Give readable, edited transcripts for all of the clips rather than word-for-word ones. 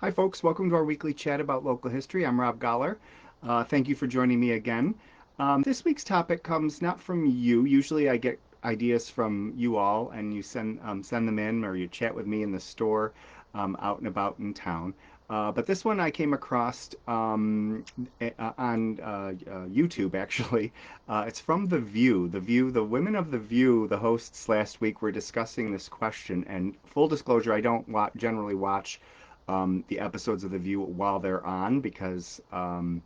Hi, folks. Welcome to our weekly chat about local history. I'm Rob Goller. Thank you for joining me again. This week's topic comes not from you. Usually, I get ideas from you all, and you send them in, or you chat with me in the store, out and about in town. But this one I came across on YouTube, actually. It's from The View. The women of The View, the hosts last week, were discussing this question. And full disclosure, I don't generally watch the episodes of The View while they're on because I'm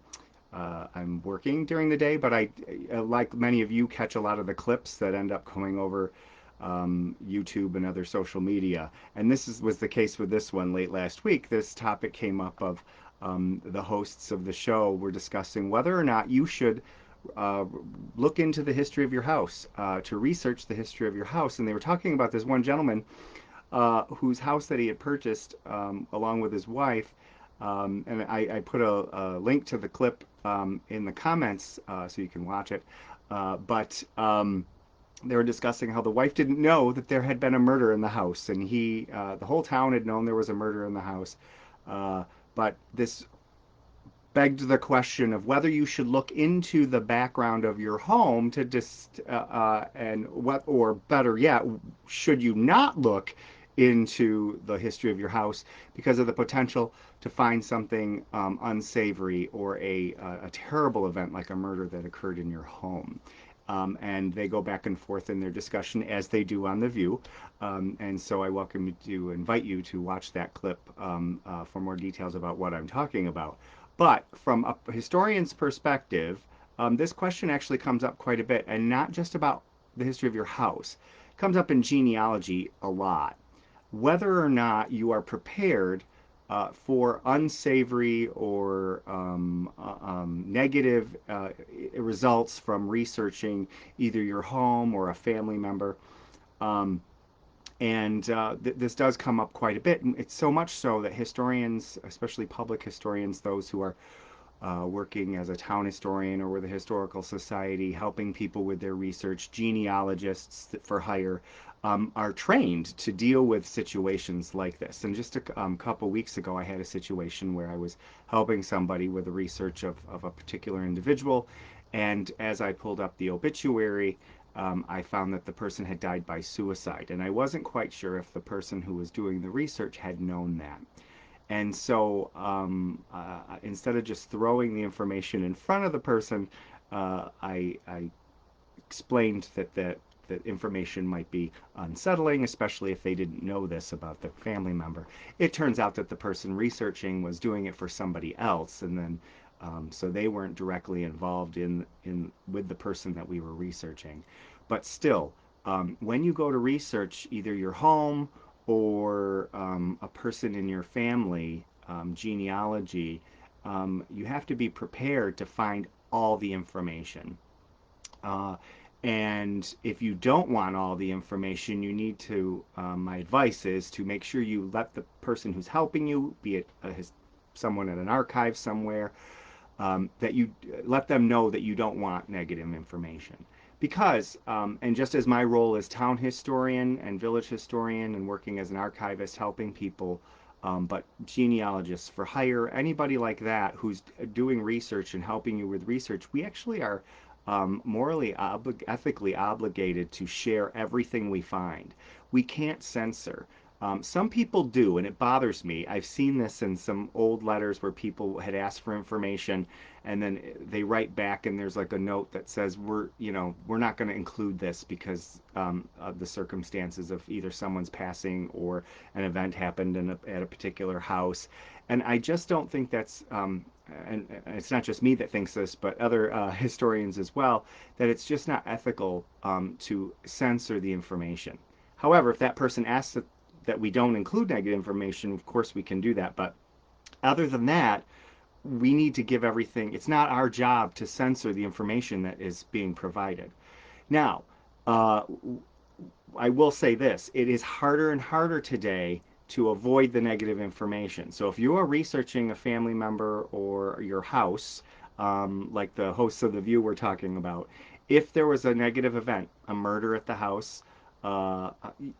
working during the day, but like many of you, catch a lot of the clips that end up going over YouTube and other social media. And was the case with this one late last week. This topic came up of the hosts of the show were discussing whether or not you should uh, look into the history of your house, to research the history of your house. And they were talking about this one gentleman whose house that he had purchased along with his wife. And I put a link to the clip in the comments so you can watch it. But they were discussing how the wife didn't know that there had been a murder in the house, and the whole town had known there was a murder in the house. Uh, but this begged the question of whether you should look into the background of your home to and what, or better yet, should you not look into the history of your house because of the potential to find something unsavory or a terrible event like a murder that occurred in your home. And they go back and forth in their discussion as they do on The View. And so I welcome you to invite you to watch that clip for more details about what I'm talking about. But from a historian's perspective, this question actually comes up quite a bit, and not just about the history of your house. It comes up in genealogy a lot. Whether or not you are prepared for unsavory or negative results from researching either your home or a family member. Um, and this does come up quite a bit. And it's so much so that historians, especially public historians, those who are working as a town historian or with a historical society, helping people with their research, genealogists for hire, are trained to deal with situations like this. And just a couple weeks ago, I had a situation where I was helping somebody with the research of a particular individual. And as I pulled up the obituary, I found that the person had died by suicide. And I wasn't quite sure if the person who was doing the research had known that. And so instead of just throwing the information in front of the person, I explained that information might be unsettling, especially if they didn't know this about their family member. It turns out that the person researching was doing it for somebody else, and then so they weren't directly involved in with the person that we were researching. But still, when you go to research either your home or a person in your family genealogy, you have to be prepared to find all the information. Uh, and if you don't want all the information, you need to, my advice is to make sure you let the person who's helping you, be it someone at an archive somewhere, that you let them know that you don't want negative information. Because, and just as my role as town historian and village historian and working as an archivist helping people, but genealogists for hire, anybody like that who's doing research and helping you with research, we actually are morally, ethically obligated to share everything we find. We can't censor. Some people do, and it bothers me. I've seen this in some old letters where people had asked for information, and then they write back, and there's like a note that says we're not going to include this because of the circumstances of either someone's passing or an event happened at a particular house, and I just don't think that's. And it's not just me that thinks this, but other historians as well, that it's just not ethical to censor the information. However, if that person asks that we don't include negative information, of course we can do that. But other than that, we need to give everything. It's not our job to censor the information that is being provided. Now, uh, I will say this, it is harder and harder today to avoid the negative information. So if you are researching a family member or your house, like the hosts of The View were talking about, if there was a negative event, a murder at the house, uh,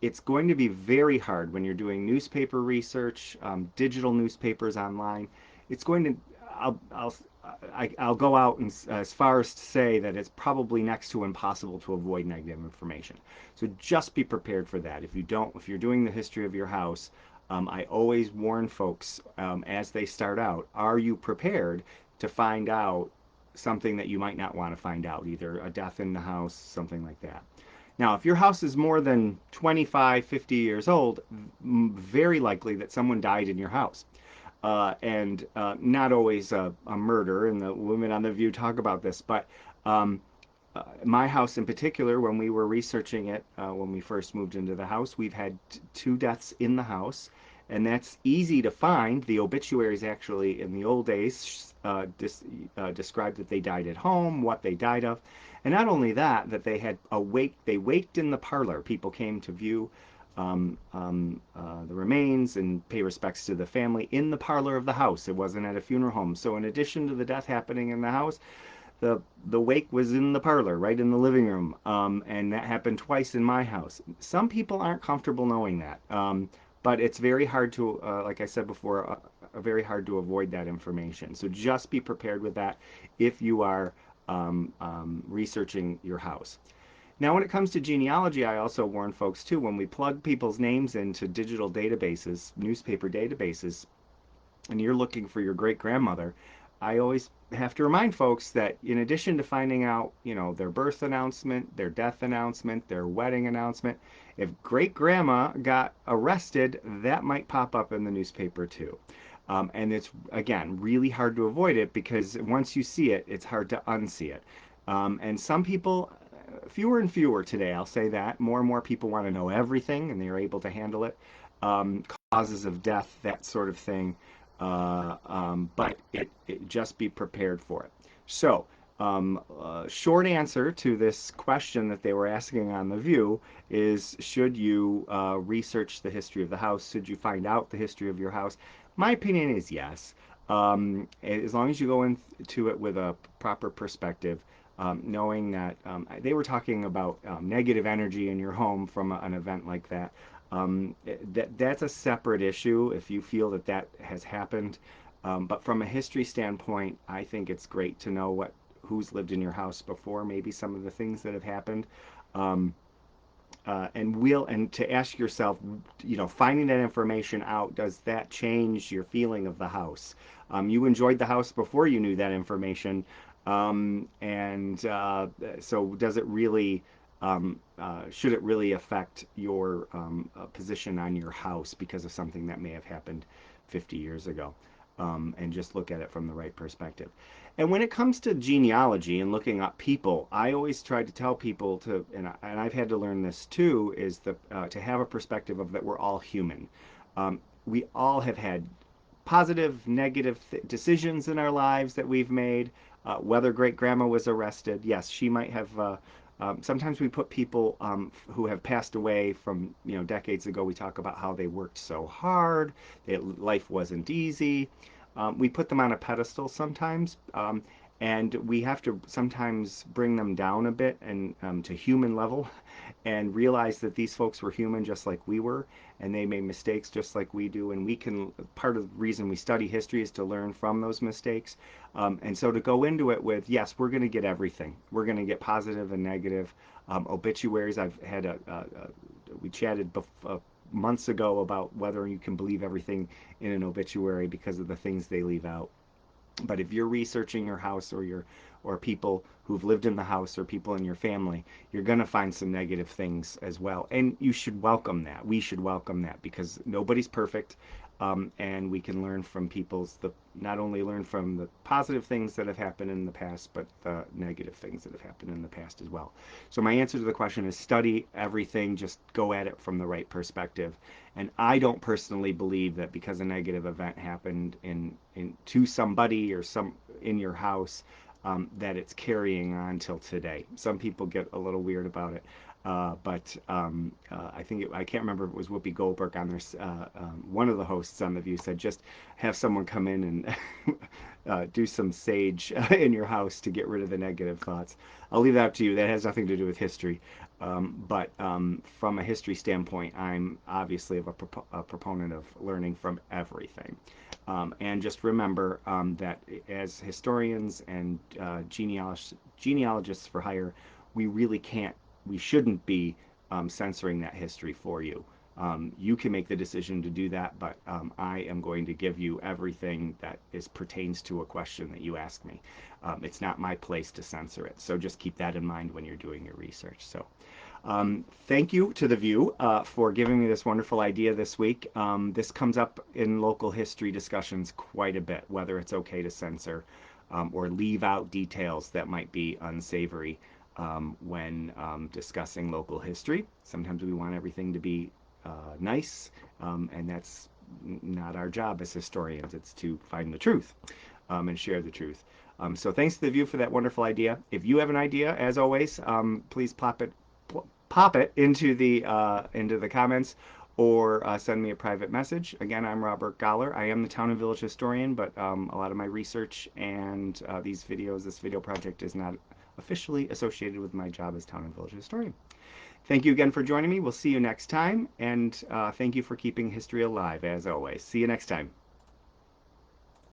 it's going to be very hard when you're doing newspaper research, digital newspapers online. It's going to, I'll go out and as far as to say that it's probably next to impossible to avoid negative information. So just be prepared for that. If you're doing the history of your house, I always warn folks as they start out, are you prepared to find out something that you might not want to find out, either a death in the house, something like that. Now, if your house is more than 25, 50 years old, very likely that someone died in your house. And not always a murder, and the women on The View talk about this, but um, my house in particular, when we were researching it, when we first moved into the house, we've had two deaths in the house, and that's easy to find. The obituaries actually, in the old days, described that they died at home, what they died of, and not only that, that they waked in the parlor. People came to view the remains and pay respects to the family in the parlor of the house. It wasn't at a funeral home. So in addition to the death happening in the house, the wake was in the parlor, right in the living room, and that happened twice in my house. Some people aren't comfortable knowing that, but it's very hard to, like I said before, very hard to avoid that information. So just be prepared with that if you are researching your house. Now, when it comes to genealogy, I also warn folks too, when we plug people's names into digital databases, newspaper databases, and you're looking for your great grandmother, I always have to remind folks that in addition to finding out, their birth announcement, their death announcement, their wedding announcement, if great grandma got arrested, that might pop up in the newspaper too. And it's, again, really hard to avoid it because once you see it, it's hard to unsee it. And some people, fewer and fewer today, I'll say that. More and more people want to know everything and they're able to handle it. Causes of death, that sort of thing. But just be prepared for it. So, short answer to this question that they were asking on The View is, should you research the history of the house? Should you find out the history of your house? My opinion is yes. As long as you go into it with a proper perspective, knowing that they were talking about negative energy in your home from an event like that. That's a separate issue if you feel that that has happened. But from a history standpoint, I think it's great to know who's lived in your house before, maybe some of the things that have happened. Um, and to ask yourself, finding that information out, does that change your feeling of the house? You enjoyed the house before you knew that information, and so does it really? Should it really affect your position on your house because of something that may have happened 50 years ago? And just look at it from the right perspective. And when it comes to genealogy and looking up people, I always try to tell people and I've had to learn this too, is to have a perspective of that we're all human. We all have had positive, negative decisions in our lives that we've made. Whether great grandma was arrested, yes, she might have. Sometimes we put people who have passed away from decades ago. We talk about how they worked so hard, life wasn't easy. We put them on a pedestal sometimes, and we have to sometimes bring them down a bit and to human level, and realize that these folks were human just like we were, and they made mistakes just like we do. And we can, part of the reason we study history is to learn from those mistakes. And so to go into it with, yes, we're going to get everything. We're going to get positive and negative obituaries. I've had we chatted months ago about whether you can believe everything in an obituary because of the things they leave out. But if you're researching your house or people who've lived in the house or people in your family, you're going to find some negative things as well. And you should welcome that. We should welcome that because nobody's perfect. And we can learn from not only learn from the positive things that have happened in the past, but the negative things that have happened in the past as well. So my answer to the question is study everything, just go at it from the right perspective. And I don't personally believe that because a negative event happened to somebody or some in your house, that it's carrying on till today. Some people get a little weird about it, but I think I can't remember if it was Whoopi Goldberg on there. One of the hosts on The View said just have someone come in and do some sage in your house to get rid of the negative thoughts. I'll leave that up to you. That has nothing to do with history. But from a history standpoint, I'm obviously a proponent of learning from everything. And just remember that as historians and genealogists for hire, we really can't, we shouldn't be censoring that history for you. You can make the decision to do that, but I am going to give you everything that pertains to a question that you ask me. It's not my place to censor it, so just keep that in mind when you're doing your research. So thank you to The View for giving me this wonderful idea this week. This comes up in local history discussions quite a bit, whether it's okay to censor or leave out details that might be unsavory when discussing local history. Sometimes we want everything to be nice, and that's not our job as historians. It's to find the truth and share the truth. So thanks to The View for that wonderful idea. If you have an idea, as always, please pop it into the comments or send me a private message. Again, I'm Robert Goller. I am the Town and Village historian, but a lot of my research and this video project is not officially associated with my job as Town and Village historian. Thank you again for joining me. We'll see you next time, and thank you for keeping history alive, as always. See you next time.